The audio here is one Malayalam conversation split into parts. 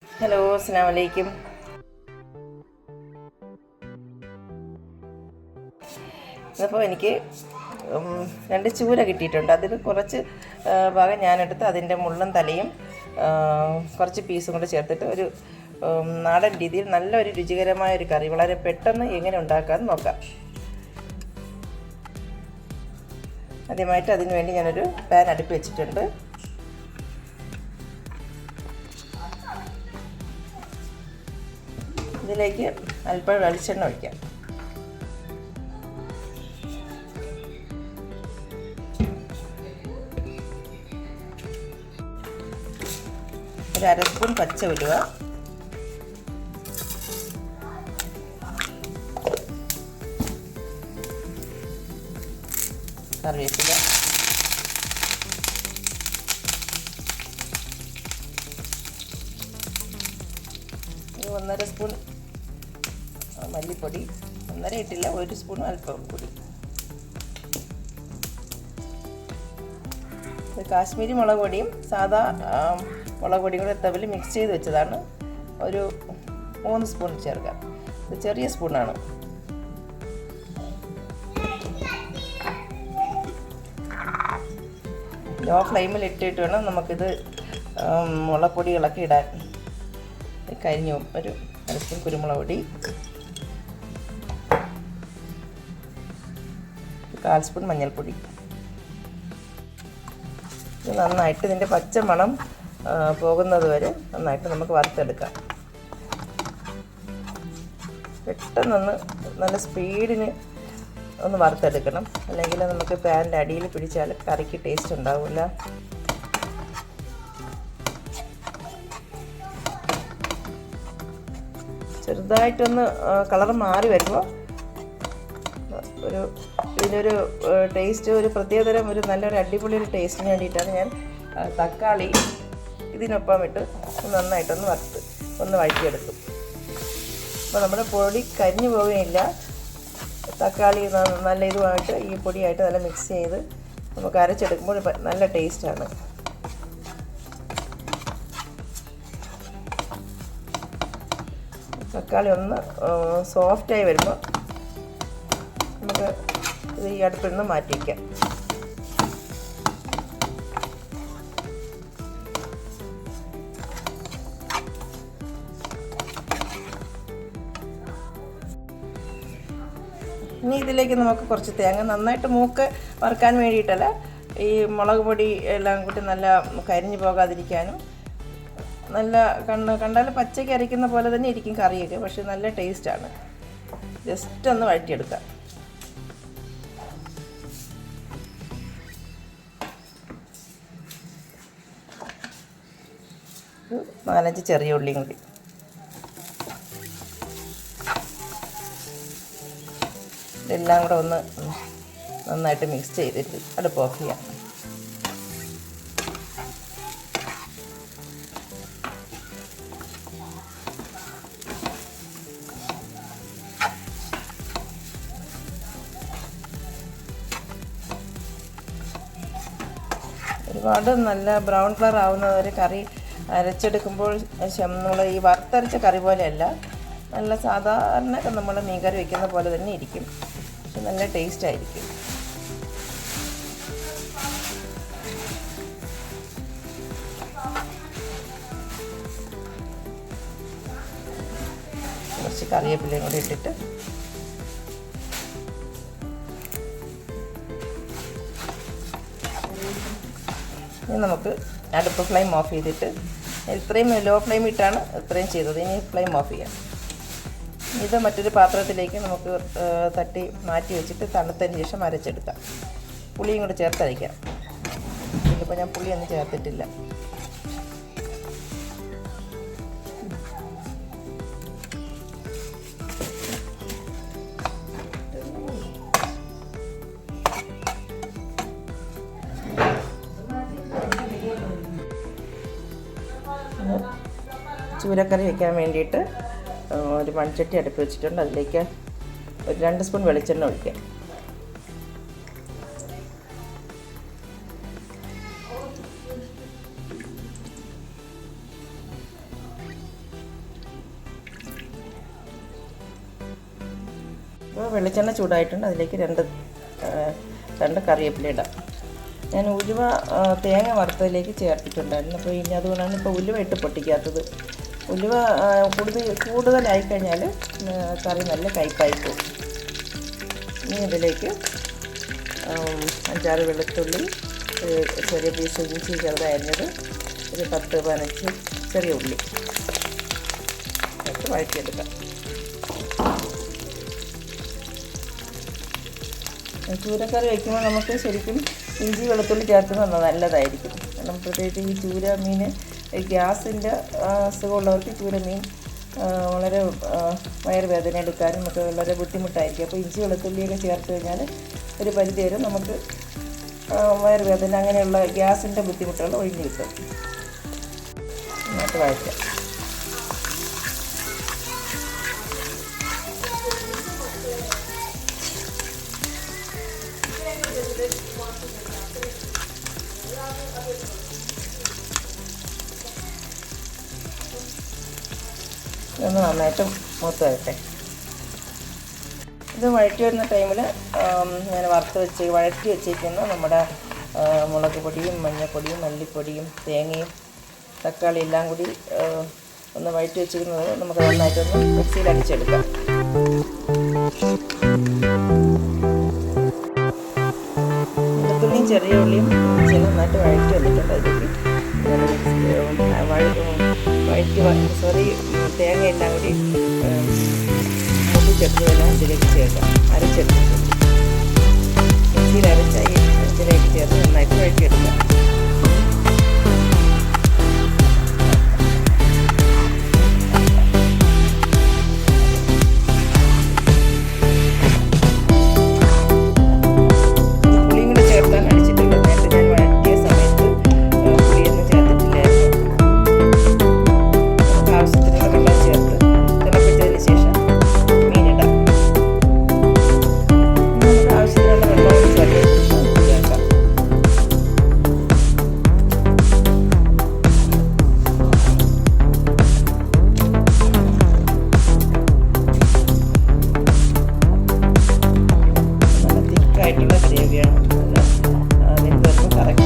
ഹലോ, അസ്സലാമു അലൈക്കും. അപ്പോൾ എനിക്ക് 2 ചൂര കിട്ടിയിട്ടുണ്ട്. അതിൽ കുറച്ച് ഭാഗം ഞാനെടുത്ത് അതിൻ്റെ മുള്ളും തലയും കുറച്ച് പീസും കൂടെ ചേർത്തിട്ട് ഒരു നാടൻ രീതിയിൽ നല്ലൊരു രുചികരമായ ഒരു കറി വളരെ പെട്ടെന്ന് എങ്ങനെ ഉണ്ടാക്കാമെന്ന് നോക്കാം. ആദ്യമായിട്ട് അതിന് വേണ്ടി ഞാനൊരു പാൻ അടുപ്പ് വെച്ചിട്ടുണ്ട്. ഇതിലേക്ക് അല്പം വെളിച്ചെണ്ണ ഒഴിക്കാം. ഒരു 1/2 സ്പൂൺ പച്ച ഉലുവ, കറിവേപ്പില, ഒരു 1.5 സ്പൂൺ മല്ലിപ്പൊടി, 1.5 ഇട്ടില്ല, 1 സ്പൂൺ അല്പം പൊടി. കാശ്മീരി മുളക് പൊടിയും സാദാ മുളക് പൊടിയും കൂടെ തമ്മിൽ മിക്സ് ചെയ്ത് വെച്ചതാണ്. ഒരു 3 സ്പൂൺ ചേർക്കാം. ഇത് ചെറിയ സ്പൂണാണ്. ലോ ഫ്ലെയിമിൽ ഇട്ടിട്ട് വേണം നമുക്കിത് മുളക് പൊടികളൊക്കെ ഇടാൻ. കരിഞ്ഞു ഒരു 1 സ്പൂൺ കുരുമുളക് പൊടി, 1/4 സ്പൂൺ മഞ്ഞൾപ്പൊടി. ഇത് നന്നായിട്ട് ഇതിൻ്റെ പച്ച മണം പോകുന്നത് വരെ നന്നായിട്ട് നമുക്ക് വറുത്തെടുക്കാം. പെട്ടെന്നൊന്ന് നല്ല സ്പീഡിന് ഒന്ന് വറുത്തെടുക്കണം, അല്ലെങ്കിൽ നമുക്ക് പാനിൻ്റെ അടിയിൽ പിടിച്ചാൽ കറിക്ക് ടേസ്റ്റ് ഉണ്ടാവില്ല. ചെറുതായിട്ടൊന്ന് കളർ മാറി വരുമ്പോൾ ഇതിനൊരു ടേസ്റ്റ്, ഒരു പ്രത്യേകതരം ഒരു നല്ലൊരു അടിപൊളി ഒരു ടേസ്റ്റിന് വേണ്ടിയിട്ടാണ് ഞാൻ തക്കാളി ഇതിനൊപ്പം ഇട്ട് നന്നായിട്ടൊന്ന് ഒന്ന് വഴറ്റിയെടുക്കും. അപ്പോൾ നമ്മുടെ പൊടി കരിഞ്ഞു പോവുകയില്ല. തക്കാളി നല്ല ഇതുമായിട്ട് ഈ പൊടിയായിട്ട് നല്ല മിക്സ് ചെയ്ത് നമുക്ക് അരച്ചെടുക്കുമ്പോൾ നല്ല ടേസ്റ്റാണ്. തക്കാളി ഒന്ന് സോഫ്റ്റായി വരുമ്പോൾ നമുക്ക് ഇത് ഈ അടുപ്പിൽ നിന്ന് മാറ്റി വയ്ക്കാം. ഇനി ഇതിലേക്ക് നമുക്ക് കുറച്ച് തേങ്ങ, നന്നായിട്ട് മൂക്ക് വറുക്കാൻ വേണ്ടിയിട്ടല്ല, ഈ മുളക് പൊടി എല്ലാം കൂട്ടി നല്ല കരിഞ്ഞു പോകാതിരിക്കാനും. നല്ല കണ്ടാൽ പച്ചയ്ക്ക് അരയ്ക്കുന്ന പോലെ തന്നെ ഇരിക്കും കറിയൊക്കെ, പക്ഷെ നല്ല ടേസ്റ്റാണ്. ജസ്റ്റ് ഒന്ന് വഴറ്റിയെടുക്കാം. 4-5 ചെറിയ ഉള്ളിയും കൂടി. ഇതെല്ലാം കൂടെ ഒന്ന് നന്നായിട്ട് മിക്സ് ചെയ്തിട്ട് അടുപ്പ് ഓഫ് ചെയ്യാം. ഒരുപാട് നല്ല ബ്രൗൺ കളർ ആവുന്നവരെ കറി അരച്ചെടുക്കുമ്പോൾ നമ്മൾ ഈ വറുത്തരച്ച കറി പോലെയല്ല, നല്ല സാധാരണ നമ്മൾ മീൻകറി വയ്ക്കുന്ന പോലെ തന്നെ ഇരിക്കും, പക്ഷെ നല്ല ടേസ്റ്റായിരിക്കും. കുറച്ച് കറിവേപ്പിലയും കൂടി ഇട്ടിട്ട് ഇനി നമുക്ക് അടുപ്പ് ഫ്ലെയിം ഓഫ് ചെയ്തിട്ട്, ഇത്രയും ലോ ഫ്ലെയിം ഇട്ടാണ് ഇത്രയും ചെയ്തത്, ഇനി ഫ്ലെയിം ഓഫ് ചെയ്യാം. ഇത് മറ്റൊരു പാത്രത്തിലേക്ക് നമുക്ക് തട്ടി മാറ്റി വെച്ചിട്ട് തണുത്തതിന് ശേഷം അരച്ചെടുക്കാം. പുളിയും കൂടെ ചേർത്തരയ്ക്കാം. ഇതിലിപ്പോൾ ഞാൻ പുളിയൊന്നും ചേർത്തിട്ടില്ല. ചൂരക്കറി വയ്ക്കാൻ വേണ്ടിയിട്ട് ഒരു മൺചട്ടി അടുപ്പ് വെച്ചിട്ടുണ്ട്. അതിലേക്ക് ഒരു 2 സ്പൂൺ വെളിച്ചെണ്ണ ഒഴിക്കാം. ഇപ്പോൾ വെളിച്ചെണ്ണ ചൂടായിട്ടുണ്ട്. അതിലേക്ക് രണ്ട് കറിവേപ്പില ഇടാം. ഞാൻ ഉലുവ തേങ്ങ വറുത്തതിലേക്ക് ചേർത്തിട്ടുണ്ടായിരുന്നു. അപ്പോൾ ഇനി അതുകൊണ്ടാണ് ഇപ്പോൾ ഉലുവ ഇട്ട് പൊട്ടിക്കാത്തത്. ഉലുവ കൂടുതലായി കഴിഞ്ഞാൽ കറി നല്ല കയ്പ്പായി പോകും. ഇനി ഇതിലേക്ക് 5-6 വെളുത്തുള്ളി, ചെറിയ പീസ് ഇഞ്ചി ചെറുതായിരുന്നത്, ഒരു 10-15 ചെറിയ ഉള്ളി ഇട്ട് വഴറ്റിയെടുക്കാം. ചൂരക്കറി വയ്ക്കുമ്പോൾ നമുക്ക് ശരിക്കും ഇഞ്ചി വെളുത്തുള്ളി ചേർക്കുന്നത് നല്ലതായിരിക്കും. കാരണം പ്രത്യേകിച്ച് ഈ ചൂര മീൻ ഗ്യാസിൻ്റെ അസുഖമുള്ളവർക്ക് ചൂരമീൻ വളരെ വയറുവേദന എടുക്കാനും ഒക്കെ വളരെ ബുദ്ധിമുട്ടായിരിക്കും. അപ്പോൾ ഇഞ്ചി വെളുത്തുള്ളിയൊക്കെ ചേർത്ത് കഴിഞ്ഞാൽ ഒരു പരിധി വരെ നമുക്ക് വയറുവേദന അങ്ങനെയുള്ള ഗ്യാസിൻ്റെ ബുദ്ധിമുട്ടുകൾ ഒഴിഞ്ഞു കിട്ടും. എന്നിട്ട് വഴറ്റാം. ഇതൊന്ന് നന്നായിട്ട് മൂത്ത് വരട്ടെ. ഇത് വഴറ്റി വരുന്ന ടൈമിൽ ഞാൻ വഴറ്റി വെച്ചിരിക്കുന്ന നമ്മുടെ മുളക് പൊടിയും മഞ്ഞൾപ്പൊടിയും മല്ലിപ്പൊടിയും തേങ്ങയും തക്കാളി എല്ലാം കൂടി ഒന്ന് വഴറ്റി വെച്ചിരിക്കുന്നത് നമുക്ക് നന്നായിട്ടൊന്ന് മിക്സിയിൽ അടിച്ചെടുക്കാം. വെളുത്തുള്ളിയും ചെറിയ ഉള്ളിയും നന്നായിട്ട് വഴറ്റി വന്നിട്ടുണ്ട്. അതിലേക്ക് തേങ്ങ എല്ലാം കൂടി മൂപ്പിച്ചെടുത്തതെല്ലാം ഇതിലേക്ക് ചേർക്കാം. അരച്ചെടുത്തിട്ട് മിക്സിയിൽ അരച്ച ഇതിലേക്ക് ചേർത്ത് നന്നായിട്ട് വഴറ്റിയെടുക്കാം. പുളിയും കൂടെ ചേർത്താൻ അടിച്ചിട്ടുണ്ട്. നേരത്തെ ഞാൻ വഴറ്റിയ സമയത്ത് പുളിയൊന്നും ചേർത്തിട്ടില്ലായിരുന്നു. ആവശ്യത്തിനുള്ള വെള്ളം ചേർത്ത് തിളപ്പിച്ചതിന് ശേഷം മീനിടാം. നമുക്ക് ആവശ്യത്തിനുള്ള വെള്ളം ചേർക്കാം. നല്ല തിക്കായിട്ടുള്ള ഗ്രേവിയാണ്. അതിന് ചിലപ്പോൾ കറക്റ്റ്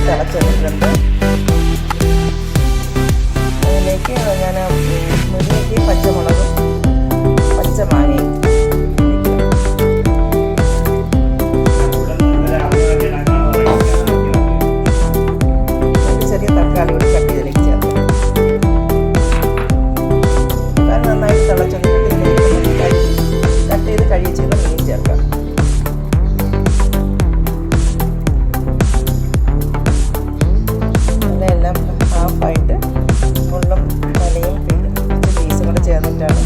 തിളച്ചെടുത്തിട്ടുണ്ട്. അതിലേക്ക് ഞാൻ മുരിങ്ങയ്ക്ക് പച്ചമുളകും പച്ചമാങ്ങയും ചെറിയ തക്കാളി കൂടി കട്ട് ചെയ്തിലേക്ക് ചേർക്കാം. അത് നന്നായിട്ട് തിളച്ചെടുത്തിട്ട് കട്ട് ചെയ്ത് കഴിച്ചിട്ട് മീൻ ചേർക്കാം. എല്ലാം ഹാഫായിട്ട് മുള്ളും തലയും പീസും കൂടെ ചേർന്നിട്ടാണ്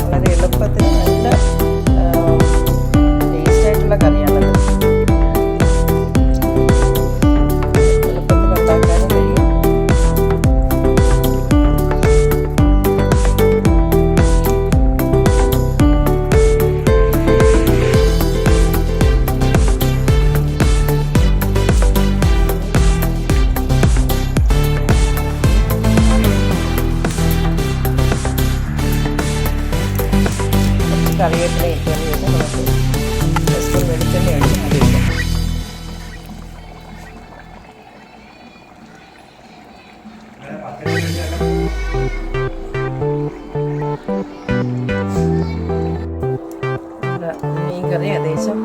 വളരെ എളുപ്പത്തിൽ നല്ല ടേസ്റ്റായിട്ടുള്ള കറിയാണത്. എളുപ്പത്തിൽ ഉണ്ടാക്കാനും കഴിയും. കറിവേപ്പില ഇട്ടതിന് ശേഷം നമുക്ക് ജസ്റ്റ് വെളിച്ചെണ്ണ ഒഴിച്ച് മൂടി വയ്ക്കാം. മീൻ കറി ഏകദേശം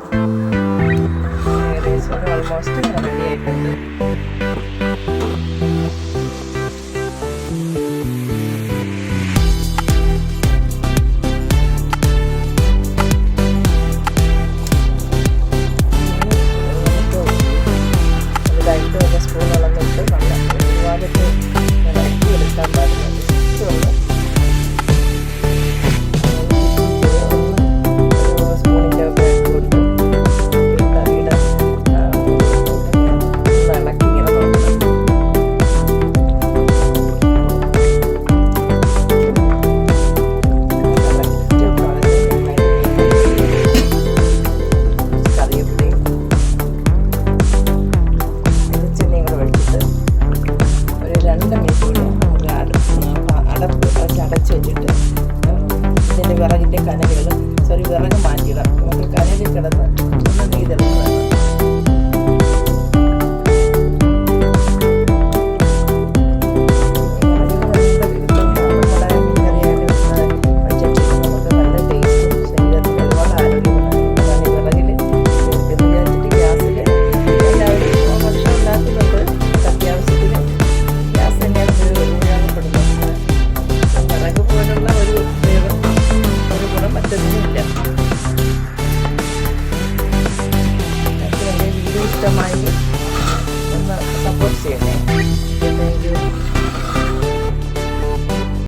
ഓൾമോസ്റ്റ് റെഡി ആയിട്ടുണ്ട്. നല്ല മേശൂടെ അടപ്പ് അടച്ച് വെച്ചിട്ട് ഇതിൻ്റെ വിറകിൻ്റെ കനലുകൾ വിറക് മാറ്റിയിടാം. നമുക്ക് കനലിൽ കിടന്ന് ഒന്ന് നെയ്തെടുക്കുന്നതാണ്. ഇഷ്ടമായി ഒന്ന് സപ്പോർട്ട് ചെയ്യണേ. Thank you.